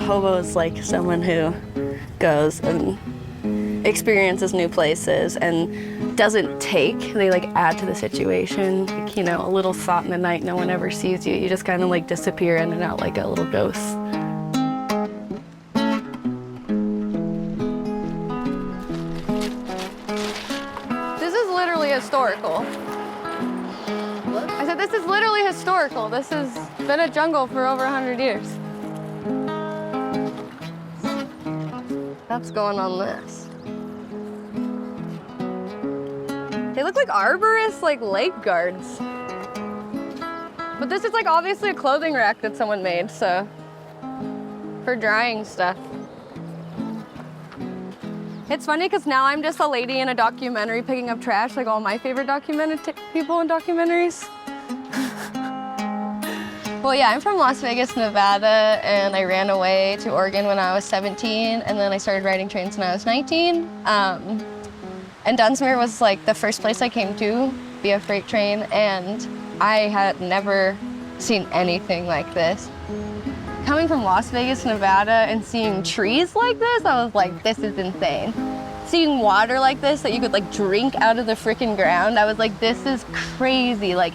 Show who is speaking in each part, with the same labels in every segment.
Speaker 1: hobo is like someone who goes and experiences new places and doesn't take, they like add to the situation. Like, you know, a little thought in the night, no one ever sees you. You just kind of like disappear in and out like a little ghost. This is literally historical. What? I said this is literally historical. This has been a jungle for over 100 years. That's going on this. They look like arborists, like lake guards. But this is like obviously a clothing rack that someone made, so for drying stuff. It's funny because now I'm just a lady in a documentary picking up trash, like all my favorite people in documentaries. Well, yeah, I'm from Las Vegas, Nevada, and I ran away to Oregon when I was 17, and then I started riding trains when I was 19. And Dunsmuir was like the first place I came to via freight train, and I had never seen anything like this. Coming from Las Vegas, Nevada, and seeing trees like this, I was like, this is insane. Seeing water like this that you could like drink out of the freaking ground, I was like, this is crazy. Like,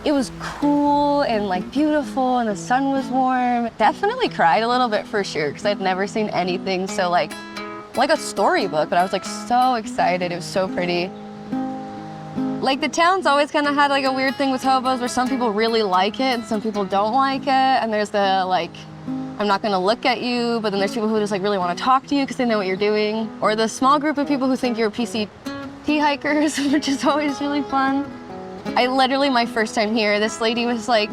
Speaker 1: it was cool and like beautiful, and the sun was warm. Definitely cried a little bit for sure, because I'd never seen anything so like a storybook, but I was like so excited. It was so pretty. Like the town's always kind of had like a weird thing with hobos where some people really like it and some people don't like it. And there's the like, I'm not gonna look at you, but then there's people who just like really want to talk to you because they know what you're doing. Or the small group of people who think you're PCT hikers, which is always really fun. I literally, my first time here, this lady was like,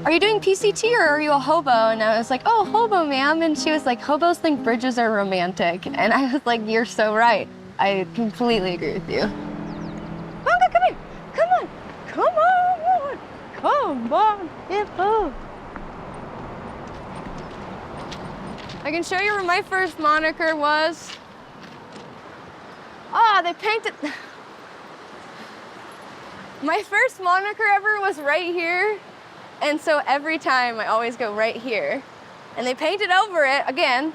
Speaker 1: are you doing PCT or are you a hobo? And I was like, oh, hobo, ma'am. And she was like, hobos think bridges are romantic. And I was like, you're so right. I completely agree with you. Manga, come here. Come on. Come on. Come on. Get food. I can show you where my first moniker was. Oh, they painted. My first moniker ever was right here. And so every time I always go right here. And they painted over it again.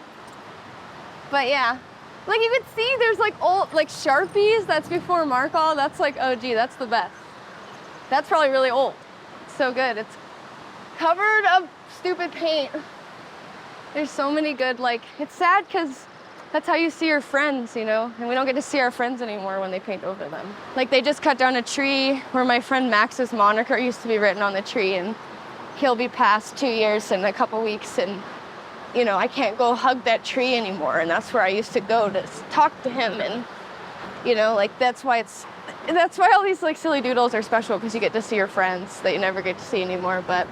Speaker 1: But yeah, like you could see there's like old, like Sharpies, that's before Markall. That's like OG, that's the best. That's probably really old. It's so good. It's covered of stupid paint. There's so many good, like, it's sad because that's how you see your friends, you know? And we don't get to see our friends anymore when they paint over them. Like they just cut down a tree where my friend Max's moniker used to be written on the tree, and he'll be past 2 years in a couple weeks, and you know, I can't go hug that tree anymore, and that's where I used to go to talk to him, and you know, like that's why all these like silly doodles are special, because you get to see your friends that you never get to see anymore. But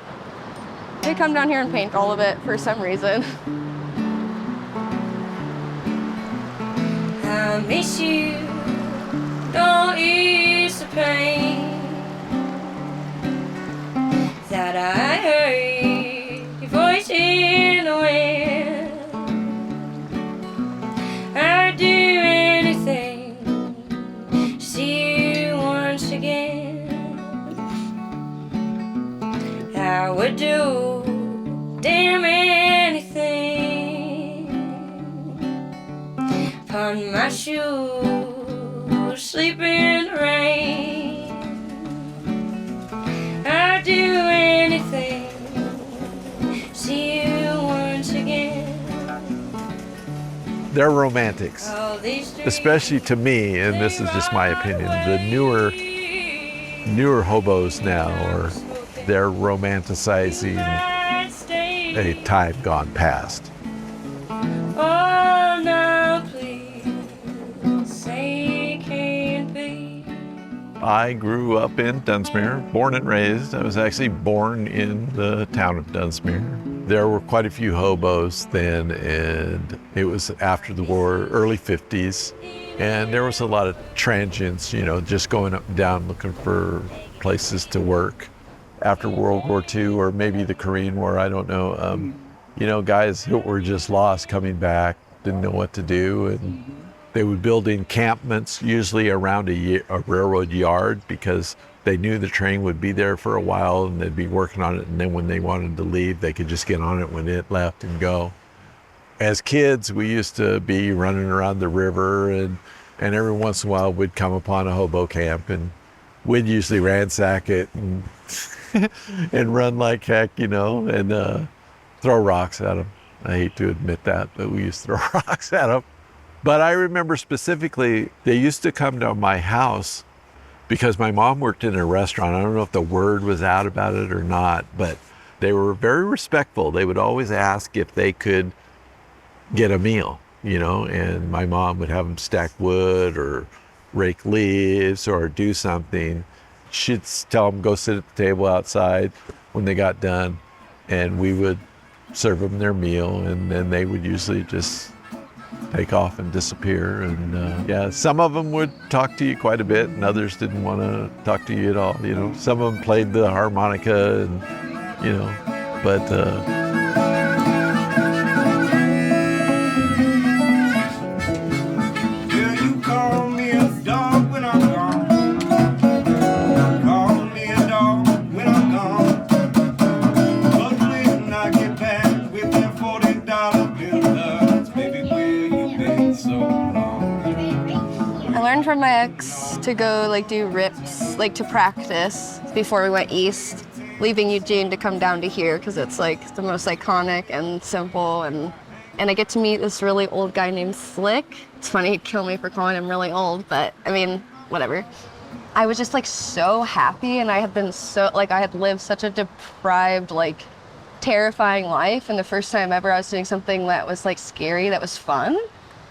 Speaker 1: they come down here and paint all of it for some reason.
Speaker 2: I miss you, don't ease the pain that I heard your voice in the wind. I'd do anything to see you once again. I would do damn anything upon my shoes, sleep in the rain. I'd do anything, see you once again.
Speaker 3: They're romantics, especially to me, and this is just my opinion. The newer hobos now, they're romanticizing a time gone past.
Speaker 2: Oh, no, please say it can't be.
Speaker 3: I grew up in Dunsmuir, born and raised. I was actually born in the town of Dunsmuir. There were quite a few hobos then, and it was after the war, early 50s. And there was a lot of transients, you know, just going up and down looking for places to work. After World War II, or maybe the Korean War, I don't know. You know, guys who were just lost coming back, didn't know what to do, and they would build encampments, usually around a railroad yard, because they knew the train would be there for a while and they'd be working on it, and then when they wanted to leave, they could just get on it when it left and go. As kids, we used to be running around the river, and every once in a while we'd come upon a hobo camp, and we'd usually ransack it and, and run like heck, you know, and throw rocks at them. I hate to admit that, but we used to throw rocks at them. But I remember specifically, they used to come to my house because my mom worked in a restaurant. I don't know if the word was out about it or not, but they were very respectful. They would always ask if they could get a meal, you know, and my mom would have them stack wood or rake leaves or do something. She'd tell them, go sit at the table outside when they got done, and we would serve them their meal, and then they would usually just take off and disappear. And yeah, some of them would talk to you quite a bit, and others didn't want to talk to you at all, you know. Some of them played the harmonica, and, you know, but
Speaker 1: from my ex to go like do rips, like to practice before we went east, leaving Eugene to come down to here because it's like the most iconic and simple, and I get to meet this really old guy named Slick. It's funny, he'd kill me for calling him really old, but I mean, whatever. I was just like so happy, and I had been so, like I had lived such a deprived, like terrifying life, and the first time ever I was doing something that was like scary, that was fun.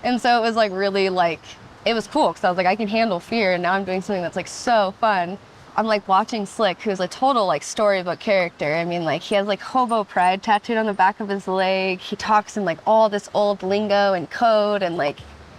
Speaker 1: And so it was like really like, it was cool because I was like, I can handle fear, and now I'm doing something that's like so fun. I'm like watching Slick, who's a total like storybook character. I mean, like he has like hobo pride tattooed on the back of his leg. He talks in like all this old lingo and code, and like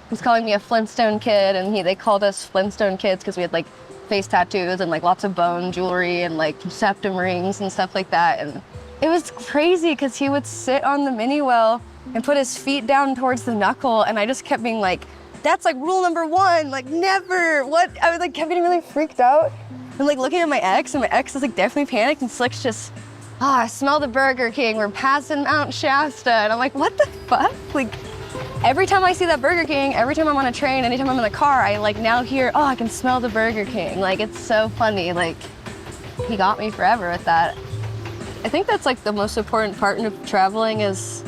Speaker 1: he's calling me a Flintstone kid, and they called us Flintstone kids because we had like face tattoos and like lots of bone jewelry and like septum rings and stuff like that. And it was crazy because he would sit on the mini well and put his feet down towards the knuckle, and I just kept being like, that's like rule number one, like never, what? I was like kept getting really freaked out. And like looking at my ex, and my ex is like definitely panicked, and Slick's just, I smell the Burger King, we're passing Mount Shasta. And I'm like, what the fuck? Like every time I see that Burger King, every time I'm on a train, anytime I'm in the car, I like now hear, oh, I can smell the Burger King. Like it's so funny, like he got me forever with that. I think that's like the most important part of traveling is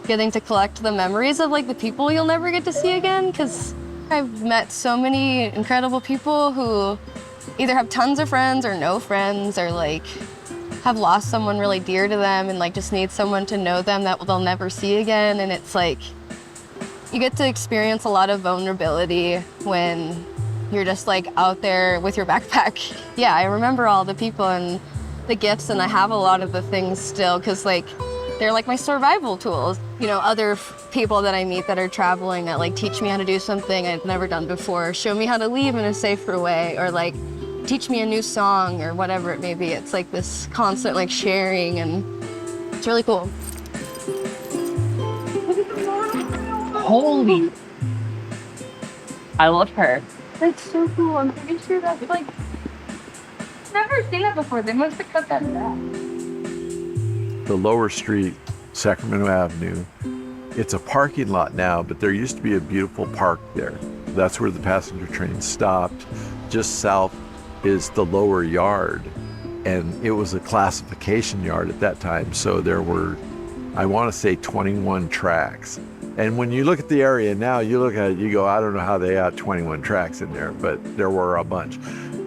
Speaker 1: getting to collect the memories of like the people you'll never get to see again, because I've met so many incredible people who either have tons of friends or no friends, or like have lost someone really dear to them and like just need someone to know them that they'll never see again. And it's like you get to experience a lot of vulnerability when you're just like out there with your backpack. Yeah, I remember all the people and the gifts, and I have a lot of the things still because like they're like my survival tools. You know, other people that I meet that are traveling that like teach me how to do something I've never done before, show me how to leave in a safer way, or like teach me a new song or whatever it may be. It's like this constant like sharing, and it's really cool.
Speaker 2: Holy, I love her.
Speaker 1: That's so cool. I'm pretty sure that's like, never seen that before. They must have cut that back.
Speaker 3: the lower street, Sacramento Avenue, it's a parking lot now, but there used to be a beautiful park there. That's where the passenger train stopped. Just south is the lower yard, and it was a classification yard at that time. So there were, I want to say 21 tracks. And when you look at the area now, you look at it, you go, I don't know how they had 21 tracks in there, but there were a bunch.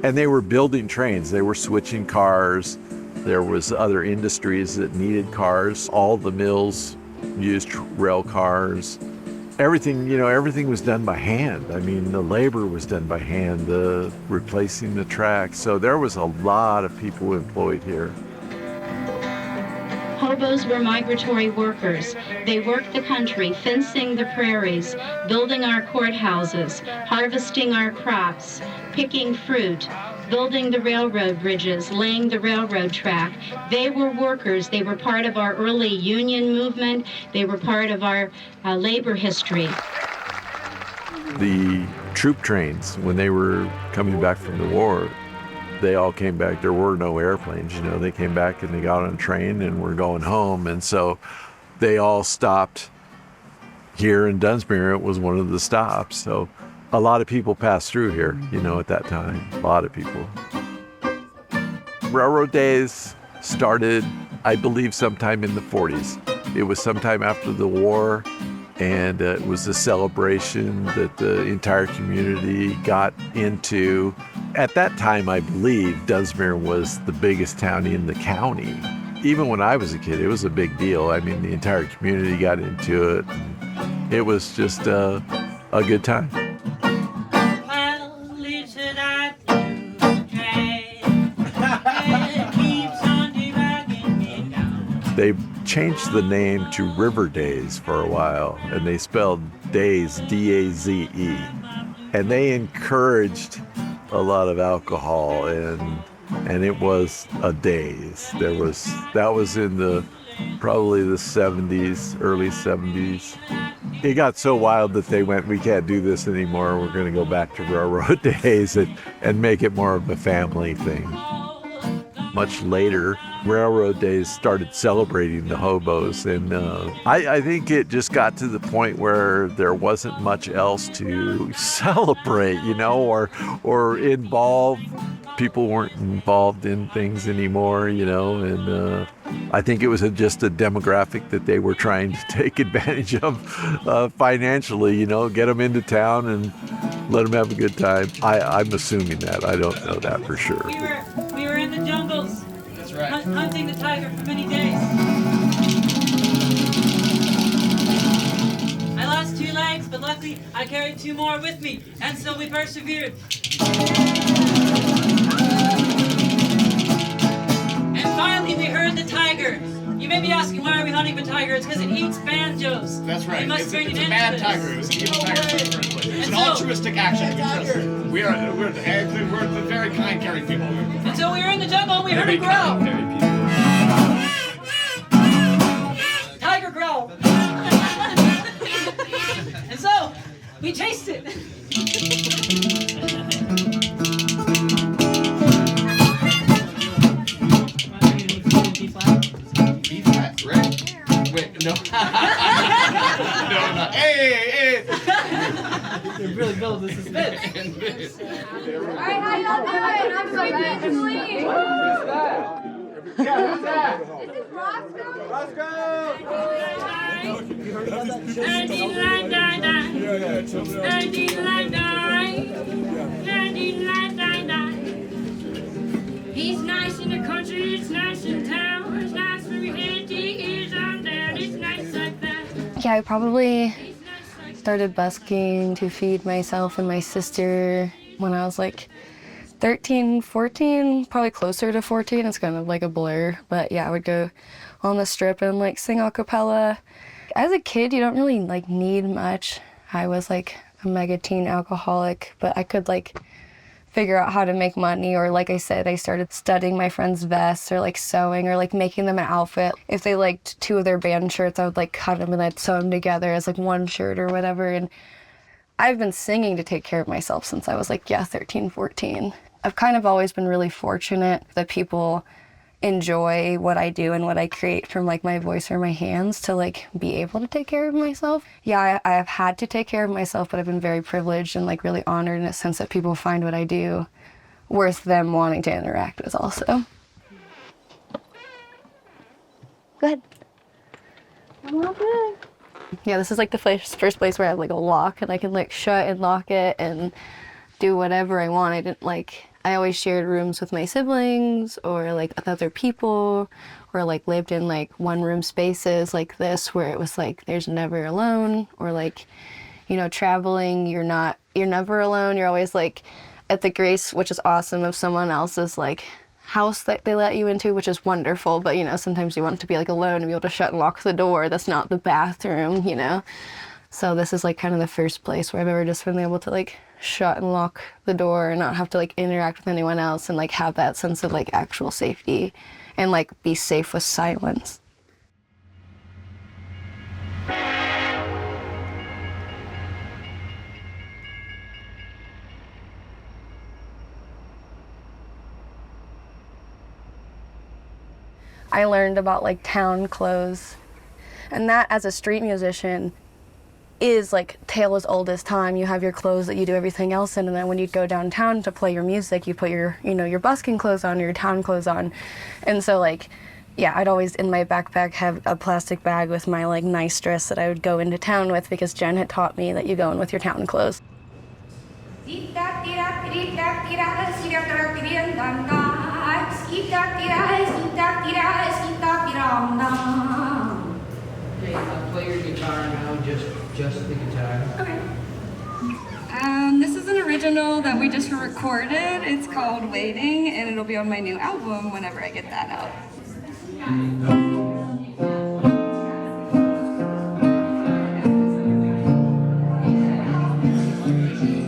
Speaker 3: And they were building trains. They were switching cars. There was other industries that needed cars. All the mills used rail cars. Everything, you know, everything was done by hand. I mean, the labor was done by hand, the replacing the tracks. So there was a lot of people employed here.
Speaker 4: Hobos were migratory workers. They worked the country, fencing the prairies, building our courthouses, harvesting our crops, picking fruit, building the railroad bridges, laying the railroad track. They were workers. They were part of our early union movement. They were part of our labor history.
Speaker 3: The troop trains, when they were coming back from the war, they all came back. There were no airplanes, you know. They came back and they got on a train and were going home. And so they all stopped here in Dunsmuir, it was one of the stops. So a lot of people passed through here, at that time. A lot of people. Railroad days started, I believe, sometime in the 40s. It was sometime after the war, and it was a celebration that the entire community got into. At that time, I believe, Dunsmuir was the biggest town in the county. Even when I was a kid, it was a big deal. I mean, the entire community got into it. It was just a good time. They changed the name to River Days for a while, and they spelled days, D-A-Z-E. And they encouraged a lot of alcohol, and it was a daze. That was in probably the 70s, early 70s. It got so wild that they went, we can't do this anymore. We're going to go back to railroad days and make it more of a family thing. Much later, railroad days started celebrating the hobos, and I think it just got to the point where there wasn't much else to celebrate, or involve. People weren't involved in things anymore, and I think it was just a demographic that they were trying to take advantage of financially, get them into town and let them have a good time. I'm assuming that. I don't know that for sure.
Speaker 5: We were in the jungles. That's right. Hunting the tiger for many days. I lost 2 legs, but luckily I carried 2 more with me, and so we persevered. And finally we heard the tiger. You may be asking, why are we hunting the tiger? It's because it eats banjos.
Speaker 6: That's right.
Speaker 5: It's
Speaker 6: a bad tiger. It was an evil tiger in the first place. It's an altruistic action. We're the very kind, caring people.
Speaker 5: And so we were in the jungle and we heard a growl. Tiger growl. And so we chased it.
Speaker 6: No. No, Hey!
Speaker 5: You're really building the suspense.
Speaker 1: Alright, how y'all doing? I'm so glad to leave.
Speaker 6: Yeah, who's that?
Speaker 1: This is Roscoe.
Speaker 6: Roscoe!
Speaker 2: He's nice in the country, it's nice in town, it's nice from your head to your ears on down, it's nice like that.
Speaker 1: Yeah, I probably started busking to feed myself and my sister when I was like 13, 14, probably closer to 14. It's kind of like a blur, but yeah, I would go on the strip and like sing a cappella. As a kid, you don't really like need much. I was like a mega teen alcoholic, but I could like figure out how to make money, or like I said, I started studying my friends' vests or like sewing or like making them an outfit. If they liked 2 of their band shirts, I would like cut them and I'd sew them together as like one shirt or whatever. And I've been singing to take care of myself since I was like, 13, 14. I've kind of always been really fortunate that people enjoy what I do and what I create from like my voice or my hands to like be able to take care of myself. Yeah, I have had to take care of myself, but I've been very privileged and like really honored in a sense that people find what I do worth them wanting to interact with also. Go ahead. I'm all good. Yeah, this is like the first place where I have like a lock and I can like shut and lock it and do whatever I want. I always shared rooms with my siblings or like with other people, or like lived in like 1-room spaces like this where it was like there's never alone, or like, traveling, you're never alone. You're always like at the grace, which is awesome, of someone else's like house that they let you into, which is wonderful. But sometimes you want to be like alone and be able to shut and lock the door. That's not the bathroom, So this is like kind of the first place where I've ever just been able to like shut and lock the door and not have to like interact with anyone else and like have that sense of like actual safety and like be safe with silence. I learned about like town clothes, and that as a street musician, is like tale as old as time. You have your clothes that you do everything else in, and then when you go downtown to play your music, you put your, you know, your busking clothes on or your town clothes on. And so like, yeah, I'd always in my backpack have a plastic bag with my like nice dress that I would go into town with, because Jen had taught me that you go in with your town clothes.
Speaker 7: I'll play your guitar now, just the guitar.
Speaker 1: Okay. This is an original that we just recorded. It's called Waiting, and it'll be on my new album whenever I get that out.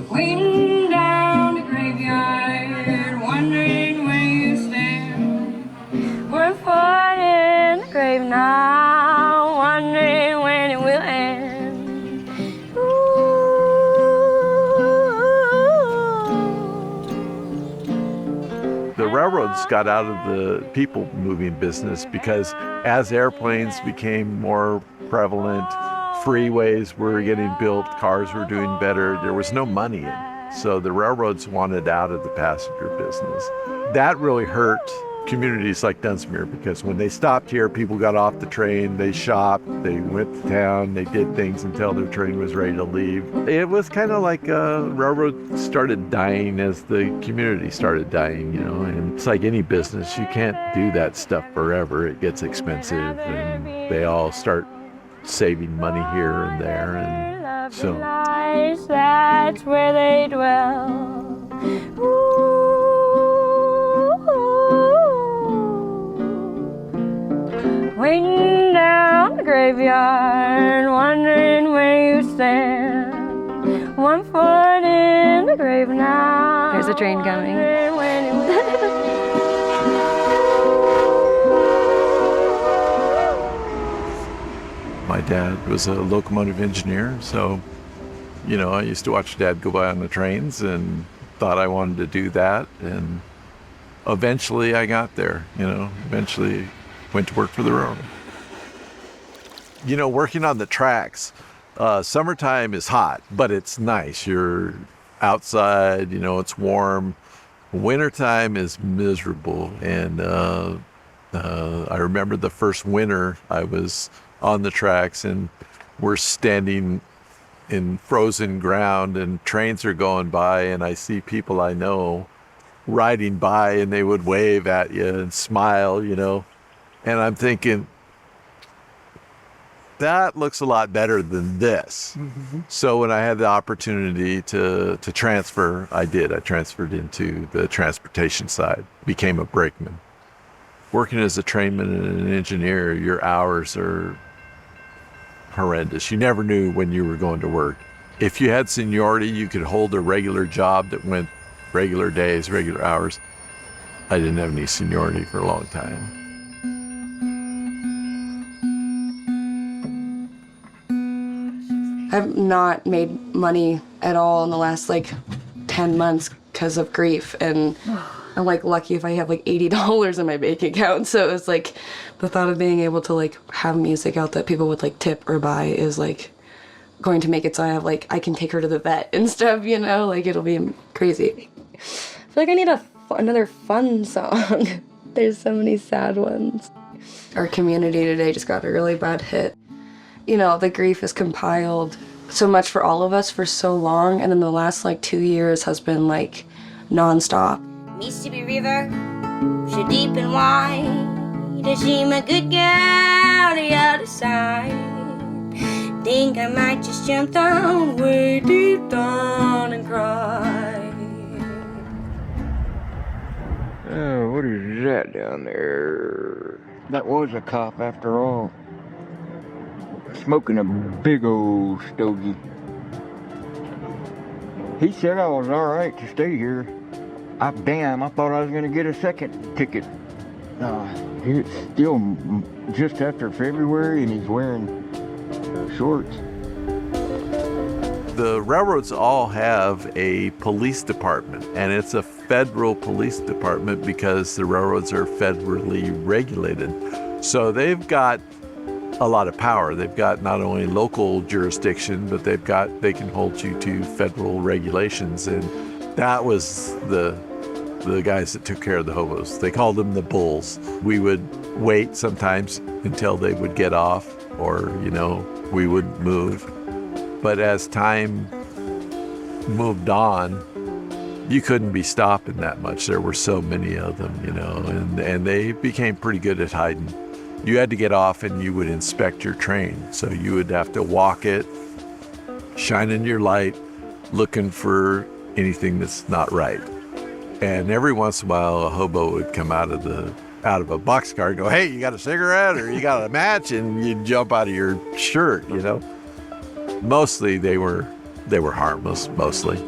Speaker 1: Waiting down the graveyard, wondering where you stand. We're foot in the grave now, wondering when it will end.
Speaker 3: The railroads got out of the people moving business because as airplanes became more prevalent, freeways were getting built, cars were doing better, there was no money in it. So the railroads wanted out of the passenger business. That really hurt communities like Dunsmuir, because when they stopped here, people got off the train, they shopped, they went to town, they did things until their train was ready to leave. It was kind of like railroad started dying as the community started dying, you know, and it's like any business, you can't do that stuff forever. It gets expensive, and they all start saving money here and there, and so.
Speaker 1: That's where they dwell. Waiting down the graveyard, wondering where you stand. One foot in the grave now. There's a train coming.
Speaker 3: My dad was a locomotive engineer, so, you know, I used to watch Dad go by on the trains and thought I wanted to do that, and eventually I got there, you know, eventually went to work for the railroad. You know, working on the tracks, summertime is hot, but it's nice. You're outside, you know, it's warm. Wintertime is miserable, and I remember the first winter I was on the tracks and we're standing in frozen ground and trains are going by, and I see people I know riding by and they would wave at you and smile, you know. And I'm thinking, that looks a lot better than this. Mm-hmm. So when I had the opportunity to transfer, I did. I transferred into the transportation side, became a brakeman. Working as a trainman and an engineer, your hours are horrendous. You never knew when you were going to work. If you had seniority, you could hold a regular job that went regular days, regular hours. I didn't have any seniority for a long time.
Speaker 1: I've not made money at all in the last like 10 months because of grief, and I'm like lucky if I have like $80 in my bank account. So it's like the thought of being able to like have music out that people would like tip or buy is like going to make it so I have like, I can take her to the vet and stuff, you know, like it'll be crazy. I feel like I need another fun song. There's so many sad ones. Our community today just got a really bad hit. You know, the grief is compiled so much for all of us for so long, and then the last like 2 years has been like nonstop.
Speaker 8: Mississippi River, so deep and wide, I see my good girl the other side. Think I might just jump down way deep down and cry.
Speaker 9: Oh, what is that down there? That was a cop after all. Smoking a big old stogie. He said I was all right to stay here. Damn, I thought I was gonna get a second ticket. It's still just after February and he's wearing shorts.
Speaker 3: The railroads all have a police department, and it's a federal police department because the railroads are federally regulated. So they've got a lot of power. They've got not only local jurisdiction, but they can hold you to federal regulations. And that was the guys that took care of the hobos. They called them the bulls. We would wait sometimes until they would get off, or, we would move. But as time moved on, you couldn't be stopping that much. There were so many of them, and they became pretty good at hiding. You had to get off and you would inspect your train. So you would have to walk it, shine in your light, looking for anything that's not right. And every once in a while, a hobo would come out of a boxcar and go, "Hey, you got a cigarette or you got a match?" And you'd jump out of your shirt, Mostly they were harmless, mostly.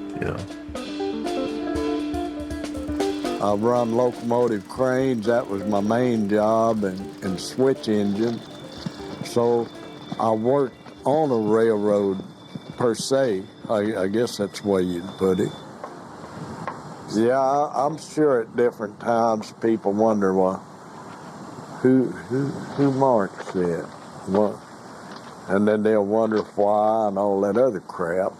Speaker 10: I run locomotive cranes. That was my main job, and switch engine. So I worked on a railroad per se. I guess that's the way you'd put it. Yeah, I'm sure at different times people wonder, well, who marks it? What? And then they'll wonder why and all that other crap.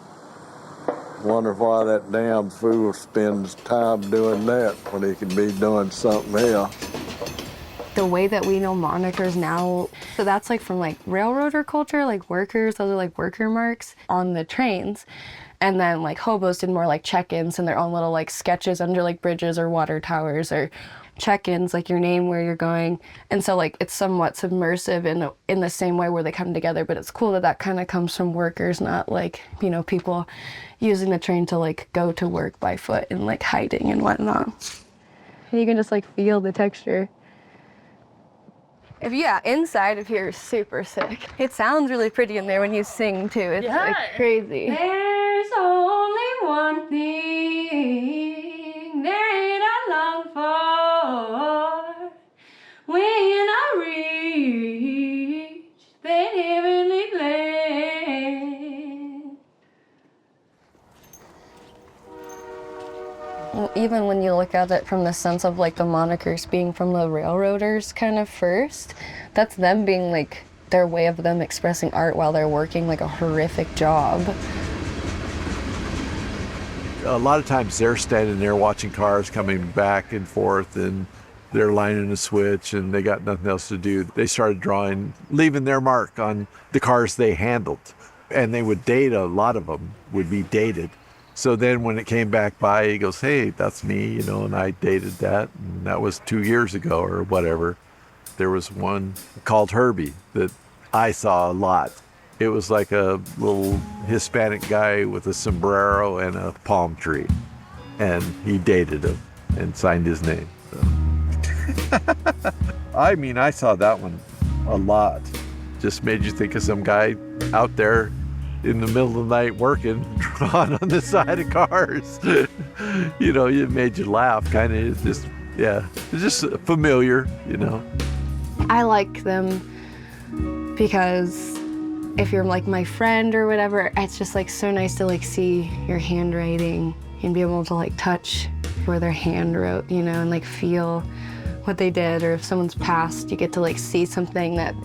Speaker 10: Wonder why that damn fool spends time doing that when he could be doing something else.
Speaker 1: The way that we know monikers now, so that's like from like railroader culture, like workers, those are like worker marks on the trains. And then like hobos did more like check-ins and their own little like sketches under like bridges or water towers, or check-ins, like your name, where you're going. And so like it's somewhat submersive in the same way where they come together, but it's cool that kind of comes from workers, not like, people using the train to like go to work by foot and like hiding and whatnot. You can just like feel the texture. Inside of here is super sick. It sounds really pretty in there when you sing too. It's like crazy.
Speaker 8: There's only one thing that I long for when I reach that heavenly land.
Speaker 1: Well, even when you look at it from the sense of like the monikers being from the railroaders kind of first, that's them being like their way of them expressing art while they're working like a horrific job.
Speaker 3: A lot of times they're standing there watching cars coming back and forth, and they're lining a switch and they got nothing else to do. They started leaving their mark on the cars they handled. And they would date, a lot of them would be dated. So then when it came back by, he goes, "Hey, that's me, and I dated that. And that was 2 years ago," or whatever. There was one called Herbie that I saw a lot. It was like a little Hispanic guy with a sombrero and a palm tree. And he dated him and signed his name. So. I saw that one a lot. Just made you think of some guy out there in the middle of the night working, drawn on the side of cars. It made you laugh, kind of. It's just familiar,
Speaker 1: I like them because if you're like my friend or whatever, it's just like so nice to like see your handwriting and be able to like touch where their hand wrote, and like feel what they did. Or if someone's passed, you get to like see something that,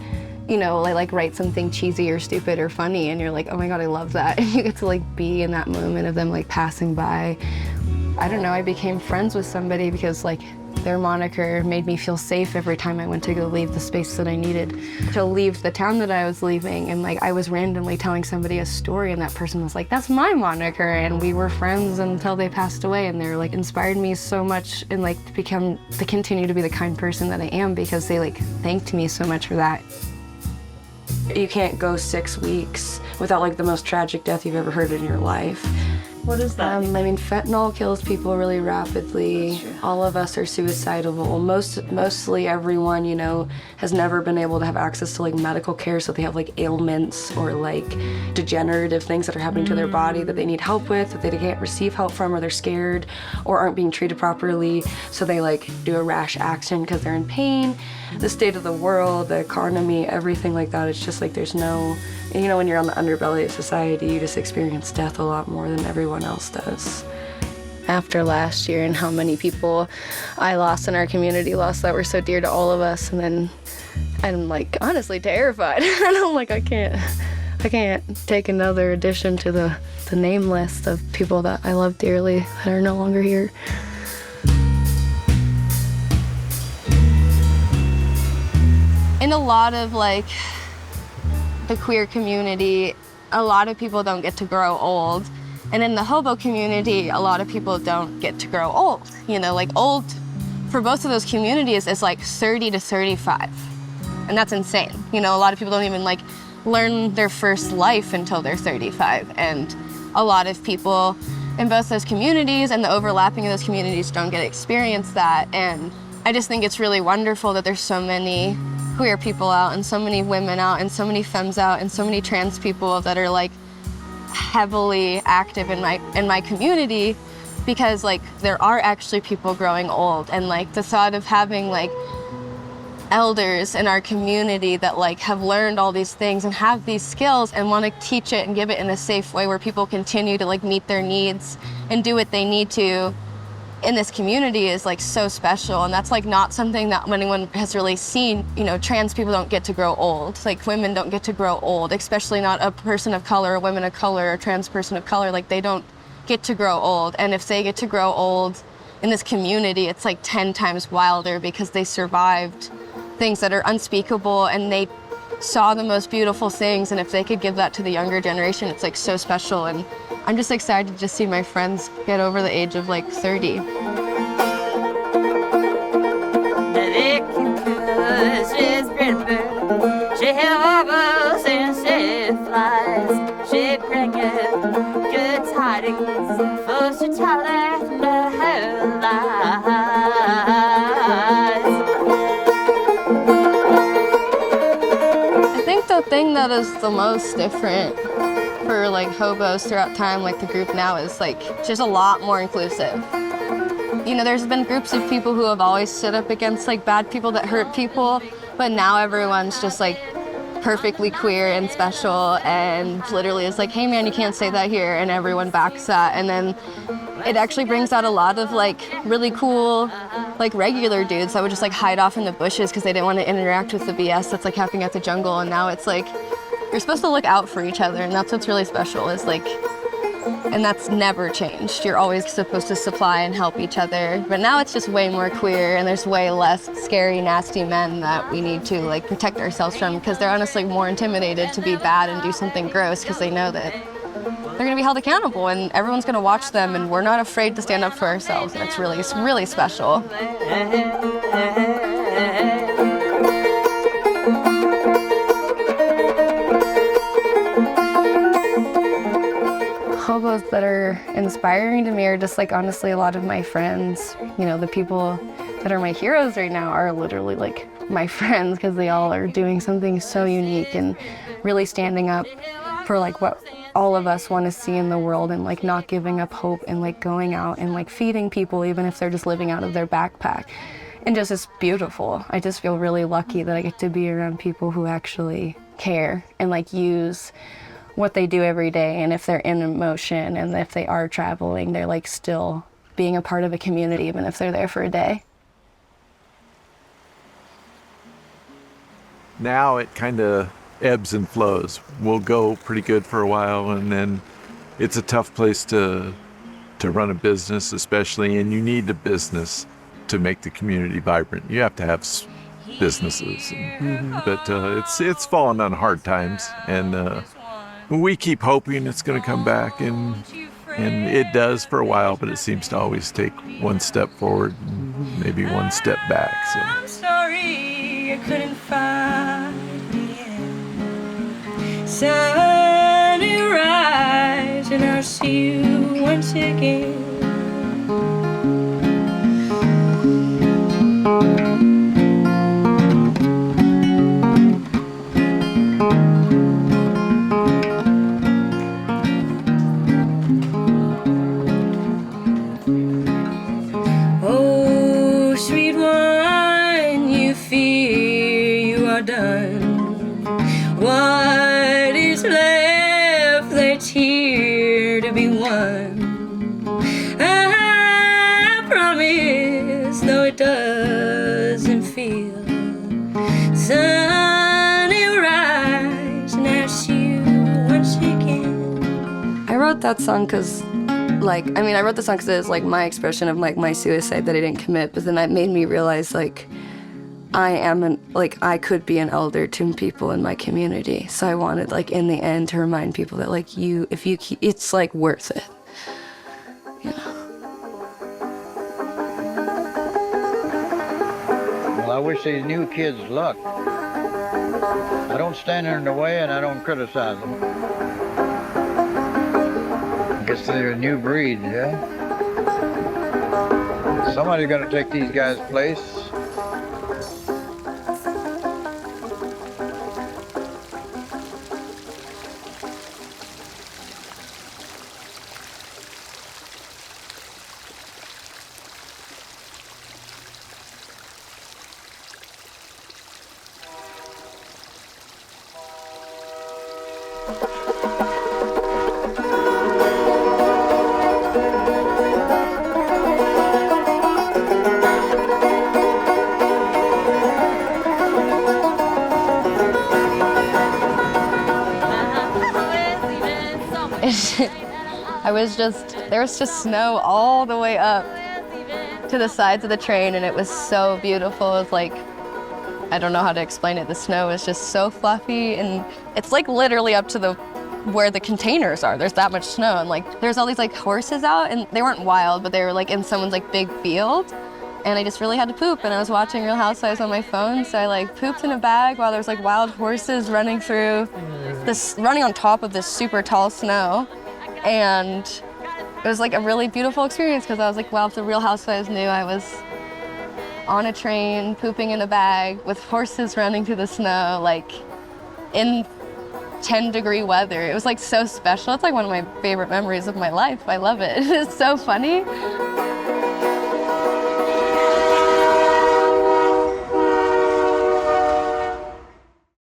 Speaker 1: they like write something cheesy or stupid or funny, and you're like, oh my God, I love that. And you get to like be in that moment of them like passing by. I don't know, I became friends with somebody because like their moniker made me feel safe every time I went to go leave the space that I needed to leave the town that I was leaving. And like I was randomly telling somebody a story, and that person was like, "That's my moniker," and we were friends until they passed away. And they're like inspired me so much and like to continue to be the kind person that I am, because they like thanked me so much for that. You can't go 6 weeks without like the most tragic death you've ever heard in your life.
Speaker 5: What is that?
Speaker 1: Fentanyl kills people really rapidly. All of us are suicidal. Mostly everyone, has never been able to have access to like medical care, so they have like ailments or like degenerative things that are happening to their body that they need help with, that they can't receive help from, or they're scared or aren't being treated properly, so they like do a rash action because they're in pain. The state of the world, the economy, everything like that, it's just like there's no, when you're on the underbelly of society, you just experience death a lot more than everyone else does. after last year and how many people I lost and our community lost that were so dear to all of us. And then I'm like honestly terrified. And I'm like, I can't take another addition to the name list of people that I love dearly that are no longer here. In a lot of like the queer community, a lot of people don't get to grow old. And in the hobo community, a lot of people don't get to grow old. You know, like old for both of those communities is like 30 to 35. And that's insane. You know, a lot of people don't even like learn their first life until they're 35. And a lot of people in both those communities and the overlapping of those communities don't get to experience that. And I just think it's really wonderful that there's so many queer people out and so many women out and so many femmes out and so many trans people that are like heavily active in my community, because like there are actually people growing old. And like the thought of having like elders in our community that like have learned all these things and have these skills and want to teach it and give it in a safe way where people continue to like meet their needs and do what they need to in this community is like so special. And that's like not something that anyone has really seen. You know, trans people don't get to grow old. Like women don't get to grow old, especially not a person of color, a woman of color, a trans person of color. Like they don't get to grow old. And if they get to grow old in this community, it's like 10 times wilder because they survived things that are unspeakable and they saw the most beautiful things. And if they could give that to the younger generation, it's like so special. And I'm just excited to just see my friends get over the age of like 30.
Speaker 8: She hovers and she flies. She bringeth good tidings, for she telleth no lies.
Speaker 1: I think the thing that is the most different for like hobos throughout time, like the group now, is like just a lot more inclusive. You know, there's been groups of people who have always stood up against like bad people that hurt people, but now everyone's just like perfectly queer and special and literally is like, hey man, you can't say that here, and everyone backs that. And then it actually brings out a lot of like really cool like regular dudes that would just like hide off in the bushes because they didn't want to interact with the BS that's like happening at the jungle. And now it's like you're supposed to look out for each other, and that's what's really special is like, and that's never changed. You're always supposed to supply and help each other. But now it's just way more queer, and there's way less scary, nasty men that we need to like protect ourselves from, because they're honestly more intimidated to be bad and do something gross because they know that they're gonna be held accountable and everyone's gonna watch them, and we're not afraid to stand up for ourselves, and it's really special. Hobos that are inspiring to me are just like honestly a lot of my friends. You know, the people that are my heroes right now are literally like my friends, because they all are doing something so unique and really standing up for like what all of us want to see in the world, and like not giving up hope, and like going out and like feeding people even if they're just living out of their backpack. And just it's beautiful. I just feel really lucky that I get to be around people who actually care and like use what they do every day, and if they're in emotion and if they are traveling, they're like still being a part of a community even if they're there for a day.
Speaker 3: Now it kind of ebbs and flows. We'll go pretty good for a while, and then it's a tough place to run a business especially, and you need a business to make the community vibrant. You have to have businesses, but it's fallen on hard times, and we keep hoping it's going to come back, and it does for a while, but it seems to always take one step forward and maybe one step back. So.
Speaker 8: I'm sorry I couldn't find it. Sunrise, and I'll see you once again. What is left that's here to be won? I
Speaker 11: wrote that song because, like, I mean, I wrote the song because it was like my expression of like my suicide that I didn't commit, but then that made me realize like I could be an elder to people in my community. So I wanted, like, in the end to remind people that, like, if you keep, it's, like, worth it, you know?
Speaker 9: Well, I wish these new kids luck. I don't stand in their way and I don't criticize them. I guess they're a new breed, yeah? Somebody's gonna take these guys' place.
Speaker 1: There was just snow all the way up to the sides of the train, and it was so beautiful. It's like, I don't know how to explain it. The snow is just so fluffy, and it's like literally up to where the containers are. There's that much snow, and like there's all these like horses out, and they weren't wild, but they were like in someone's like big field. And I just really had to poop, and I was watching Real Housewives on my phone, so I like pooped in a bag while there's like wild horses running on top of this super tall snow. And it was like a really beautiful experience because I was like, wow, if the Real Housewives knew I was on a train, pooping in a bag with horses running through the snow, like in 10-degree weather. It was like so special. It's like one of my favorite memories of my life. I love it. It's so funny.